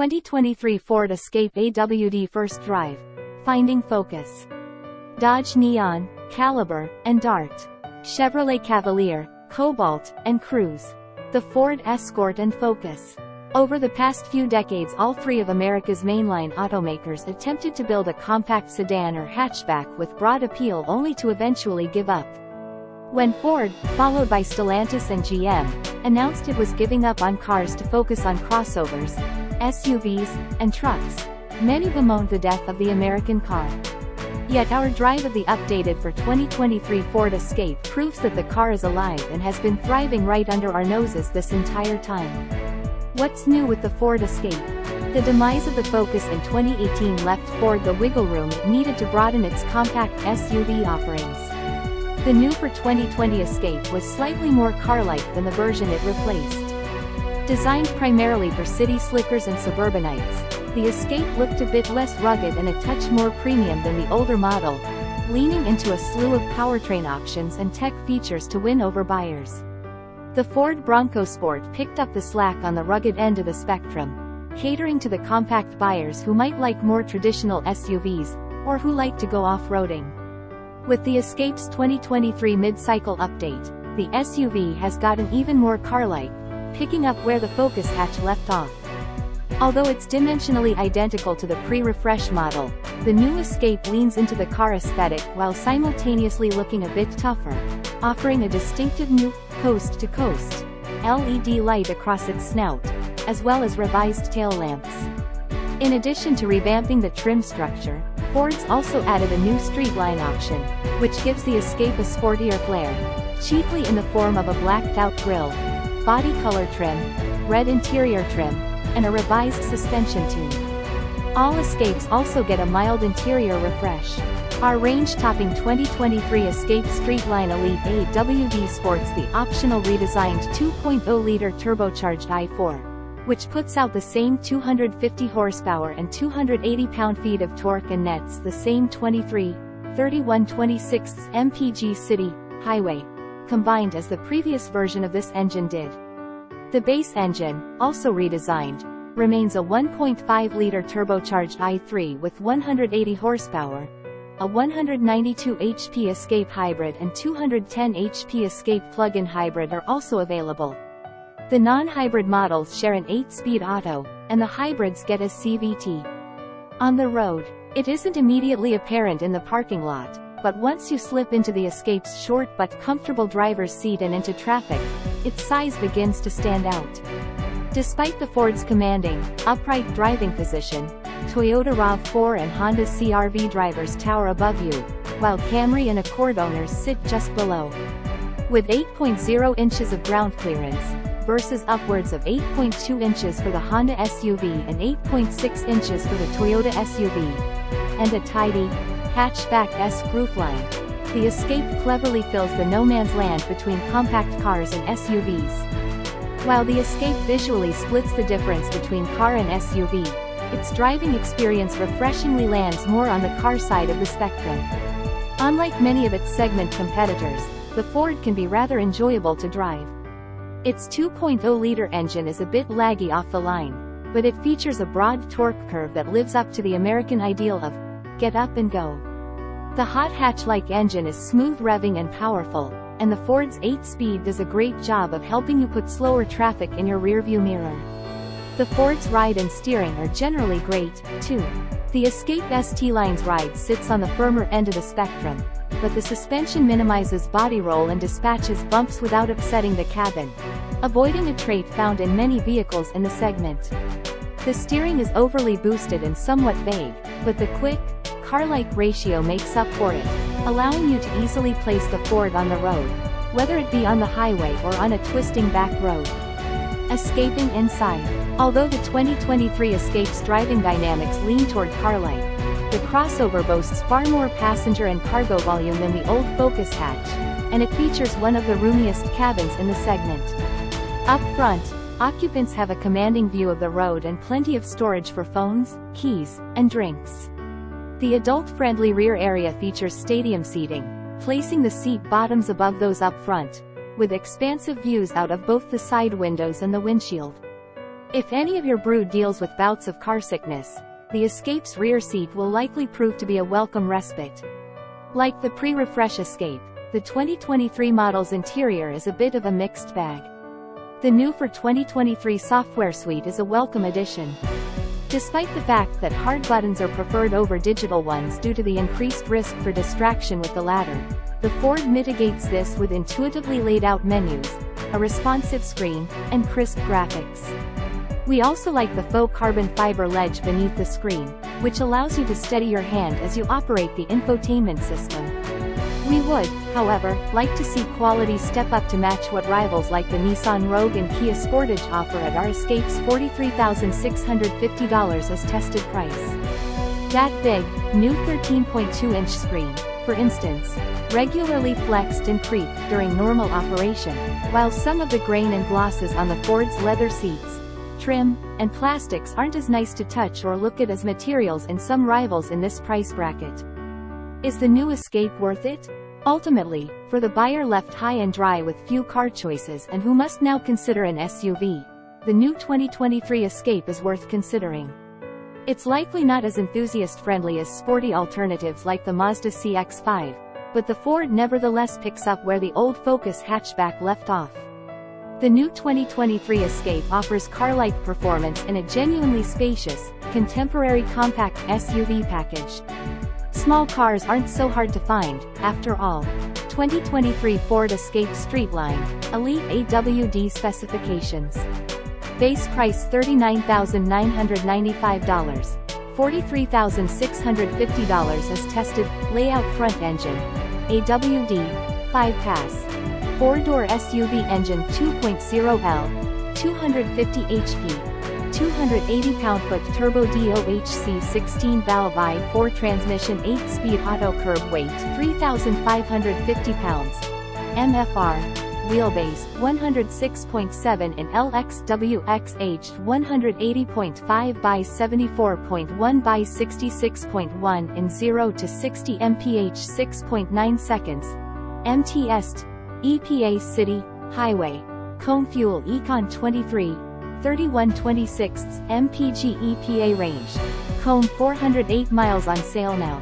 2023 Ford Escape AWD First Drive. Finding Focus. Dodge Neon, Caliber, and Dart. Chevrolet Cavalier, Cobalt, and Cruze. The Ford Escort and Focus. Over the past few decades, all three of America's mainline automakers attempted to build a compact sedan or hatchback with broad appeal, only to eventually give up. When Ford, followed by Stellantis and GM, announced it was giving up on cars to focus on crossovers, SUVs, and trucks, many bemoaned the death of the American car. Yet our drive of the updated for 2023 Ford Escape proves that the car is alive and has been thriving right under our noses this entire time. What's new with the Ford Escape? The demise of the Focus in 2018 left Ford the wiggle room it needed to broaden its compact SUV offerings. The new for 2020 Escape was slightly more car-like than the version it replaced. Designed primarily for city slickers and suburbanites, the Escape looked a bit less rugged and a touch more premium than the older model, leaning into a slew of powertrain options and tech features to win over buyers. The Ford Bronco Sport picked up the slack on the rugged end of the spectrum, catering to the compact buyers who might like more traditional SUVs, or who like to go off-roading. With the Escape's 2023 mid-cycle update, the SUV has gotten even more car-like, picking up where the Focus hatch left off. Although it's dimensionally identical to the pre-refresh model, the new Escape leans into the car aesthetic while simultaneously looking a bit tougher, offering a distinctive new, coast-to-coast, LED light across its snout, as well as revised tail lamps. In addition to revamping the trim structure, Ford's also added a new streetline option, which gives the Escape a sportier flair, chiefly in the form of a blacked-out grille, body color trim, red interior trim, and a revised suspension tune. All Escapes also get a mild interior refresh. Our range-topping 2023 Escape Streetline Elite AWD sports the optional redesigned 2.0-liter turbocharged i4, which puts out the same 250 horsepower and 280 pound-feet of torque and nets the same 23/31/26 mpg city, highway, combined as the previous version of this engine did. The base engine, also redesigned, remains a 1.5-liter turbocharged i3 with 180 horsepower, a 192 HP Escape Hybrid and 210 HP Escape Plug-in Hybrid are also available. The non-hybrid models share an 8-speed auto, and the hybrids get a CVT. On the road, it isn't immediately apparent in the parking lot, but once you slip into the Escape's short but comfortable driver's seat and into traffic, its size begins to stand out. Despite the Ford's commanding, upright driving position, Toyota RAV4 and Honda CR-V drivers tower above you, while Camry and Accord owners sit just below. With 8.0 inches of ground clearance, versus upwards of 8.2 inches for the Honda SUV and 8.6 inches for the Toyota SUV, and a tidy, hatchback-esque roofline, the Escape cleverly fills the no-man's land between compact cars and SUVs. While the Escape visually splits the difference between car and SUV, its driving experience refreshingly lands more on the car side of the spectrum. Unlike many of its segment competitors, the Ford can be rather enjoyable to drive. Its 2.0-liter engine is a bit laggy off the line, but it features a broad torque curve that lives up to the American ideal of get up and go. The hot hatch-like engine is smooth revving and powerful, and the Ford's 8-speed does a great job of helping you put slower traffic in your rearview mirror. The Ford's ride and steering are generally great, too. The Escape ST-Line's ride sits on the firmer end of the spectrum, but the suspension minimizes body roll and dispatches bumps without upsetting the cabin, avoiding a trait found in many vehicles in the segment. The steering is overly boosted and somewhat vague, but the quick, car-like ratio makes up for it, allowing you to easily place the Ford on the road, whether it be on the highway or on a twisting back road. Escaping inside. Although the 2023 Escape's driving dynamics lean toward car-like, the crossover boasts far more passenger and cargo volume than the old Focus hatch, and it features one of the roomiest cabins in the segment. Up front, occupants have a commanding view of the road and plenty of storage for phones, keys, and drinks. The adult-friendly rear area features stadium seating, placing the seat bottoms above those up front, with expansive views out of both the side windows and the windshield. If any of your brood deals with bouts of car sickness, the Escape's rear seat will likely prove to be a welcome respite. Like the pre-refresh Escape, the 2023 model's interior is a bit of a mixed bag. The new for 2023 software suite is a welcome addition. Despite the fact that hard buttons are preferred over digital ones due to the increased risk for distraction with the latter, the Ford mitigates this with intuitively laid out menus, a responsive screen, and crisp graphics. We also like the faux carbon fiber ledge beneath the screen, which allows you to steady your hand as you operate the infotainment system. We would, however, like to see quality step up to match what rivals like the Nissan Rogue and Kia Sportage offer at our Escape's $43,650 as tested price. That big, new 13.2-inch screen, for instance, regularly flexed and creaked during normal operation, while some of the grain and glosses on the Ford's leather seats, trim, and plastics aren't as nice to touch or look at as materials in some rivals in this price bracket. Is the new Escape worth it? Ultimately, for the buyer left high and dry with few car choices and who must now consider an SUV, the new 2023 Escape is worth considering. It's likely not as enthusiast-friendly as sporty alternatives like the Mazda CX-5, but the Ford nevertheless picks up where the old Focus hatchback left off. The new 2023 Escape offers car-like performance in a genuinely spacious, contemporary compact SUV package. Small cars aren't so hard to find, after all. 2023 Ford Escape Streetline, Elite AWD specifications. Base price $39,995, $43,650 as tested, layout front engine, AWD, 5-pass. 4-door SUV engine 2.0L, 250 HP. 280 pound-foot turbo DOHC 16-valve i4 transmission 8-speed auto curb weight 3,550 pounds. MFR. Wheelbase 106.7 in LXWX aged 180.5 by 74.1 by 66.1 in 0 to 60 mph 6.9 seconds. MTS. EPA City, Highway. Comb Fuel Econ 23. 31/26 mpg EPA range. Comb 408 miles on sale now.